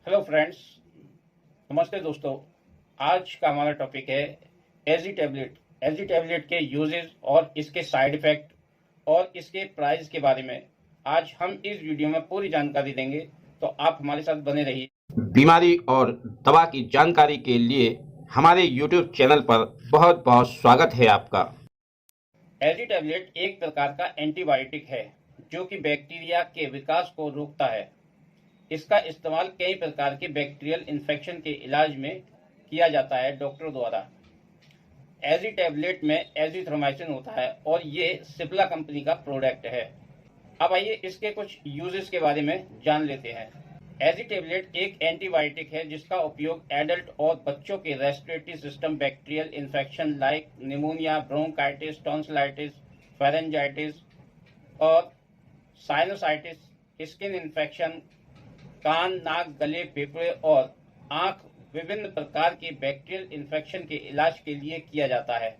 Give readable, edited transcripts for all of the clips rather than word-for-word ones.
Hello friends, नमस्ते दोस्तों। आज का हमारा टॉपिक है एजी टैबलेट। एजी टैबलेट के यूजेस और इसके साइड इफ़ेक्ट और इसके प्राइस के बारे में आज हम इस वीडियो में पूरी जानकारी देंगे, तो आप हमारे साथ बने रहिए। बीमारी और दवा की जानकारी के लिए हमारे YouTube चैनल पर बहुत बहुत स्वागत है आपका। एजी टैबलेट एक प्रकार का एंटीबायोटिक है जो कि बैक्टीरिया के विकास को रोकता है। इसका इस्तेमाल कई प्रकार के बैक्टीरियल इन्फेक्शन के इलाज में किया जाता है डॉक्टरों द्वारा। एजी टैबलेट में एजिथ्रोमाइसिन होता है और ये सिप्ला कंपनी का प्रोडक्ट है। अब आइए इसके कुछ यूजेस के बारे में जान लेते हैं। एजी टैबलेट एक एंटीबायोटिक है जिसका उपयोग एडल्ट और बच्चों के respiratory system bacterial infection like pneumonia, bronchitis, tonsillitis, pharyngitis और साइनोसाइटिस, स्किन इन्फेक्शन, कान, नाक, गले, फेफड़े और आंख विभिन्न प्रकार के बैक्टीरियल इन्फेक्शन के इलाज के लिए किया जाता है।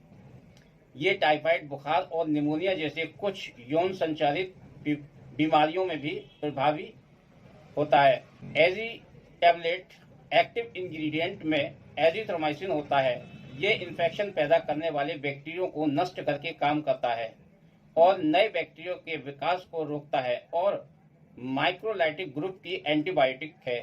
ये टाइफाइड, बुखार और निमोनिया जैसे कुछ यौन संचालित बीमारियों में भी प्रभावी होता है। एजी टैबलेट एक्टिव इंग्रेडिएंट में एजिथ्रोमाइसिन होता है। ये इन्फेक्शन पैदा करने वाले बैक्टीरिया को नष्ट करके काम करता है और नए बैक्टीरिया के विकास को रोकता है और माइक्रोलाइटिक ग्रुप की एंटीबायोटिक है।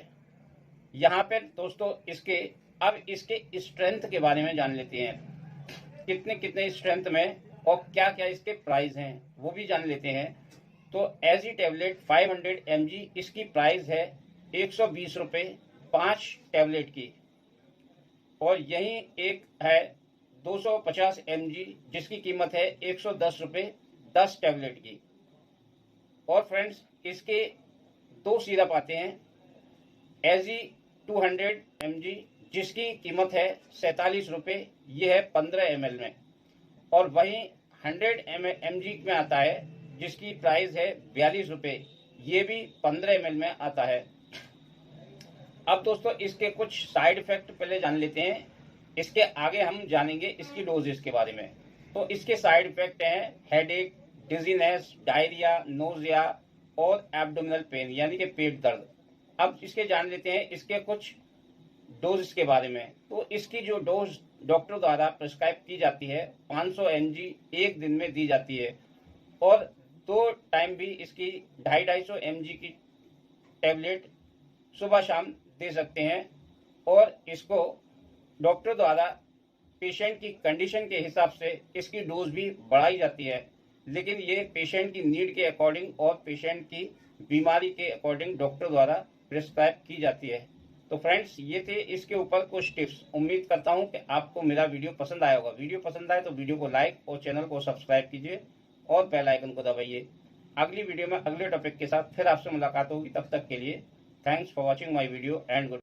यहाँ पे दोस्तों इसके स्ट्रेंथ के बारे में जान लेते हैं, कितने कितने स्ट्रेंथ में और क्या क्या इसके प्राइस हैं वो भी जान लेते हैं। तो एजी टैबलेट 500 mg इसकी प्राइस है 120 रुपये 5 टैबलेट की, और यही एक है 250 mg जिसकी कीमत है 110 रुपये 10 टैबलेट की। और फ्रेंड्स, इसके दो सिरप आते हैं, एजी 200 mg जिसकी कीमत है 47 रुपये, ये है 15 ml में, और वहीं 100 mg में आता है जिसकी प्राइस है 42 रुपये, ये भी 15 ml में आता है। अब दोस्तों इसके कुछ साइड इफेक्ट पहले जान लेते हैं, इसके आगे हम जानेंगे इसकी डोजेस के बारे में। तो इसके साइड इफेक्ट हैं हेडेक, डिजीनेस, डायरिया, नोजिया और एब्डोमिनल पेन यानी कि पेट दर्द। अब इसके जान लेते हैं इसके कुछ डोज के बारे में। तो इसकी जो डोज डॉक्टर द्वारा प्रिस्क्राइब की जाती है 500 mg एक दिन में दी जाती है, और 2 टाइम भी इसकी 250 mg की टैबलेट सुबह शाम दे सकते हैं। और इसको डॉक्टर द्वारा पेशेंट की कंडीशन के हिसाब से इसकी डोज भी बढ़ाई जाती है, लेकिन ये पेशेंट की नीड के अकॉर्डिंग और पेशेंट की बीमारी के अकॉर्डिंग डॉक्टर द्वारा प्रिस्क्राइब की जाती है। तो फ्रेंड्स, ये थे इसके ऊपर कुछ टिप्स। उम्मीद करता हूँ कि आपको मेरा वीडियो पसंद आया होगा। वीडियो पसंद आए तो वीडियो को लाइक और चैनल को सब्सक्राइब कीजिए और बेल आइकन को दबाइए। अगली वीडियो में अगले टॉपिक के साथ फिर आपसे मुलाकात होगी। तब तक के लिए thanks for watching my video and good